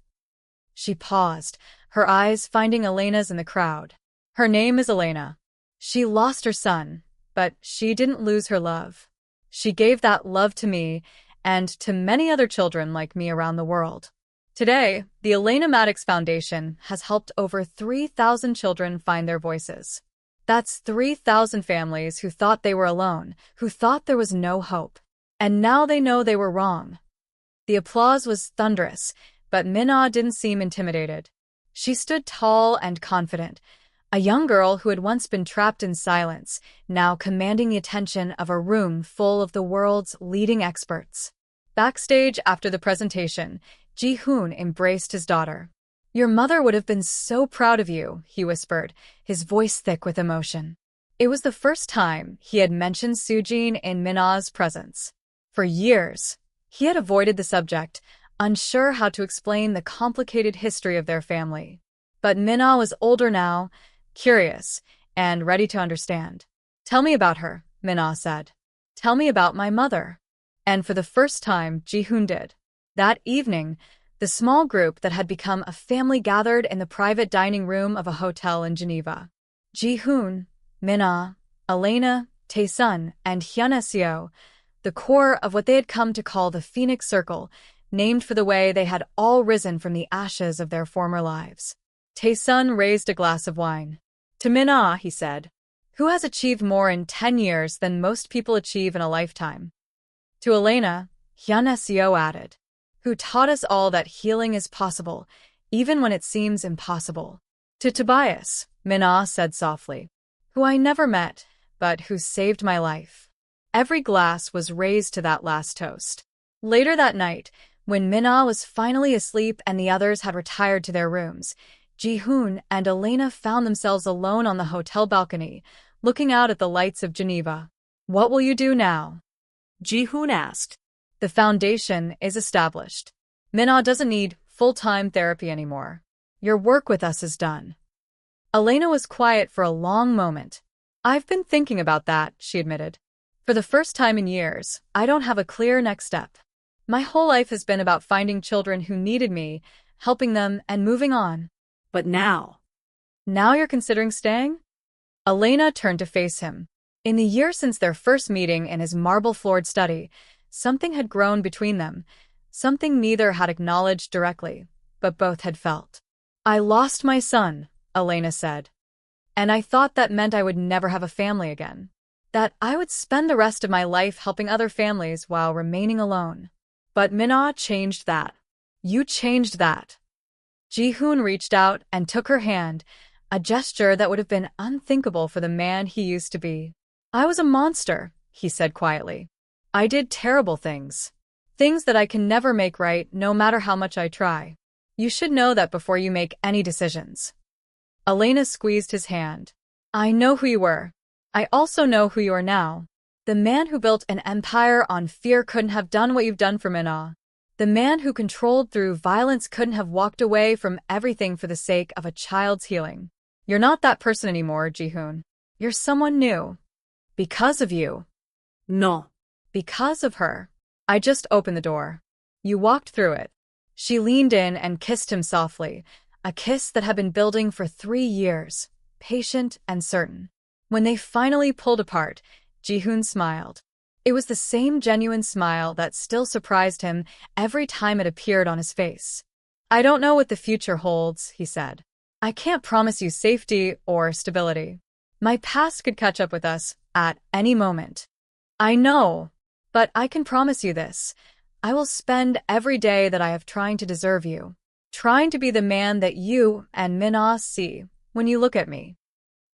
She paused, her eyes finding Elena's in the crowd. Her name is Elena. She lost her son, but she didn't lose her love. She gave that love to me and to many other children like me around the world. Today, the Elena Maddox Foundation has helped over 3,000 children find their voices. That's 3,000 families who thought they were alone, who thought there was no hope. And now they know they were wrong. The applause was thunderous, but Minna didn't seem intimidated. She stood tall and confident, a young girl who had once been trapped in silence, now commanding the attention of a room full of the world's leading experts. Backstage after the presentation, Ji-hoon embraced his daughter. "Your mother would have been so proud of you," he whispered, his voice thick with emotion. It was the first time he had mentioned Sujin in Minna's presence. For years, he had avoided the subject, unsure how to explain the complicated history of their family. But Minna was older now, curious, and ready to understand. "Tell me about her," Minna said. "Tell me about my mother." And for the first time, Ji-hoon did. That evening, the small group that had become a family gathered in the private dining room of a hotel in Geneva. Ji-hoon, Minna, Elena, Tae-sun, and Hyun-seo, the core of what they had come to call the Phoenix Circle, named for the way they had all risen from the ashes of their former lives. Tae-sun raised a glass of wine. "To Minna," he said, "who has achieved more in 10 years than most people achieve in a lifetime." To Elena, Hyun-seo added, "who taught us all that healing is possible, even when it seems impossible." To Tobias, Minna said softly, "who I never met, but who saved my life." Every glass was raised to that last toast. Later that night, when Minna was finally asleep and the others had retired to their rooms, Ji-hoon and Elena found themselves alone on the hotel balcony, looking out at the lights of Geneva. "What will you do now?" Ji-hoon asked. "The foundation is established. Minna doesn't need full-time therapy anymore. Your work with us is done." Elena was quiet for a long moment. "I've been thinking about that," she admitted. "For the first time in years, I don't have a clear next step. My whole life has been about finding children who needed me, helping them, and moving on." "But now?" "Now you're considering staying?" Elena turned to face him. In the year since their first meeting in his marble-floored study, something had grown between them, something neither had acknowledged directly, but both had felt. "I lost my son," Elena said. "And I thought that meant I would never have a family again. That I would spend the rest of my life helping other families while remaining alone. But Minna changed that. You changed that." Ji-hoon reached out and took her hand, a gesture that would have been unthinkable for the man he used to be. "I was a monster," he said quietly. "I did terrible things. Things that I can never make right, no matter how much I try. You should know that before you make any decisions." Elena squeezed his hand. "I know who you were. I also know who you are now. The man who built an empire on fear couldn't have done what you've done for Minna. The man who controlled through violence couldn't have walked away from everything for the sake of a child's healing. You're not that person anymore, Ji-hoon. You're someone new. Because of you." "No." "Because of her. I just opened the door. You walked through it." She leaned in and kissed him softly, a kiss that had been building for 3 years, patient and certain. When they finally pulled apart, Ji-hoon smiled. It was the same genuine smile that still surprised him every time it appeared on his face. "I don't know what the future holds," he said. "I can't promise you safety or stability. My past could catch up with us at any moment. I know, but I can promise you this. I will spend every day that I have trying to deserve you, trying to be the man that you and Minna see when you look at me."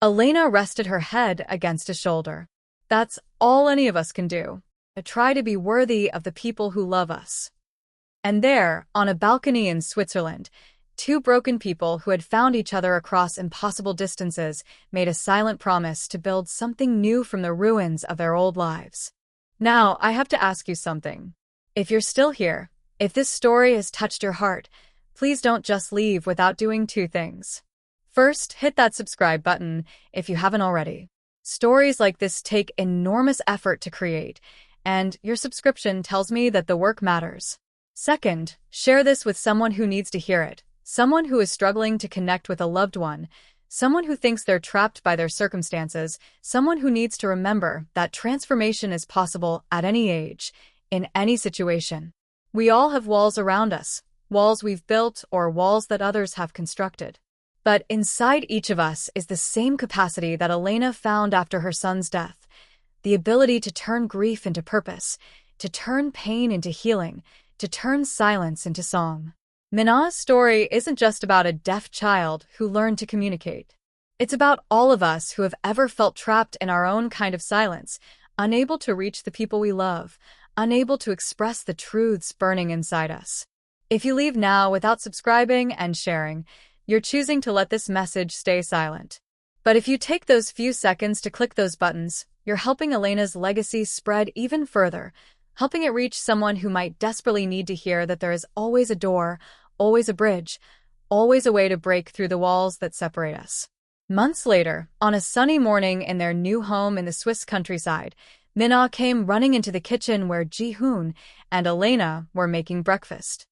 Elena rested her head against his shoulder. "That's all any of us can do, to try to be worthy of the people who love us." And there, on a balcony in Switzerland, 2 broken people who had found each other across impossible distances made a silent promise to build something new from the ruins of their old lives. "Now, I have to ask you something. If you're still here, if this story has touched your heart, please don't just leave without doing 2 things. First, hit that subscribe button if you haven't already. Stories like this take enormous effort to create, and your subscription tells me that the work matters. Second, share this with someone who needs to hear it, someone who is struggling to connect with a loved one, someone who thinks they're trapped by their circumstances, someone who needs to remember that transformation is possible at any age, in any situation. We all have walls around us, walls we've built or walls that others have constructed. But inside each of us is the same capacity that Elena found after her son's death, the ability to turn grief into purpose, to turn pain into healing, to turn silence into song. Minna's story isn't just about a deaf child who learned to communicate. It's about all of us who have ever felt trapped in our own kind of silence, unable to reach the people we love, unable to express the truths burning inside us. If you leave now without subscribing and sharing, you're choosing to let this message stay silent. But if you take those few seconds to click those buttons, you're helping Elena's legacy spread even further, helping it reach someone who might desperately need to hear that there is always a door, always a bridge, always a way to break through the walls that separate us. Months later, on a sunny morning in their new home in the Swiss countryside, Minna came running into the kitchen where Ji-hoon and Elena were making breakfast.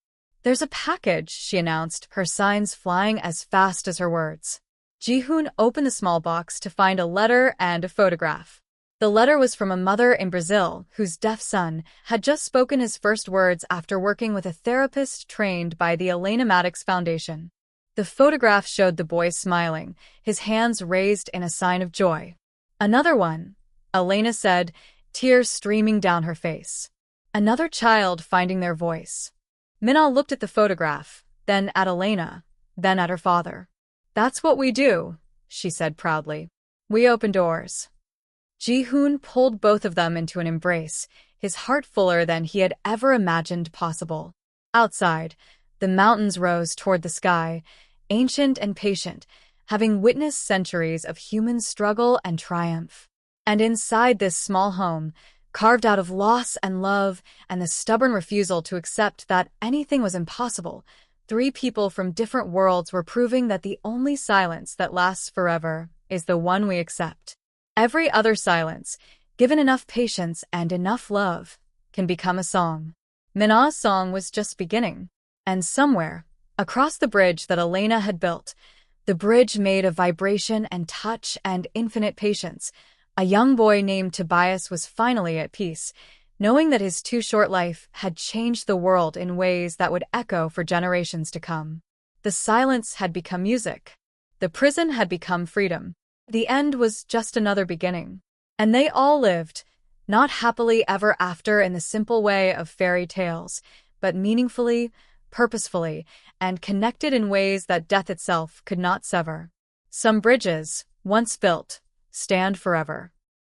"There's a package," she announced, her signs flying as fast as her words. Ji-hoon opened the small box to find a letter and a photograph. The letter was from a mother in Brazil whose deaf son had just spoken his first words after working with a therapist trained by the Elena Maddox Foundation. The photograph showed the boy smiling, his hands raised in a sign of joy. "Another one," Elena said, tears streaming down her face. "Another child finding their voice." Minna looked at the photograph, then at Elena, then at her father. "That's what we do," she said proudly. "We open doors." Ji-hoon pulled both of them into an embrace, his heart fuller than he had ever imagined possible. Outside, the mountains rose toward the sky, ancient and patient, having witnessed centuries of human struggle and triumph. And inside this small home, carved out of loss and love and the stubborn refusal to accept that anything was impossible, three people from different worlds were proving that the only silence that lasts forever is the one we accept. Every other silence, given enough patience and enough love, can become a song. Minna's song was just beginning. And somewhere, across the bridge that Elena had built, the bridge made of vibration and touch and infinite patience, a young boy named Tobias was finally at peace, knowing that his too short life had changed the world in ways that would echo for generations to come. The silence had become music. The prison had become freedom. The end was just another beginning. And they all lived, not happily ever after in the simple way of fairy tales, but meaningfully, purposefully, and connected in ways that death itself could not sever. Some bridges, once built, stand forever.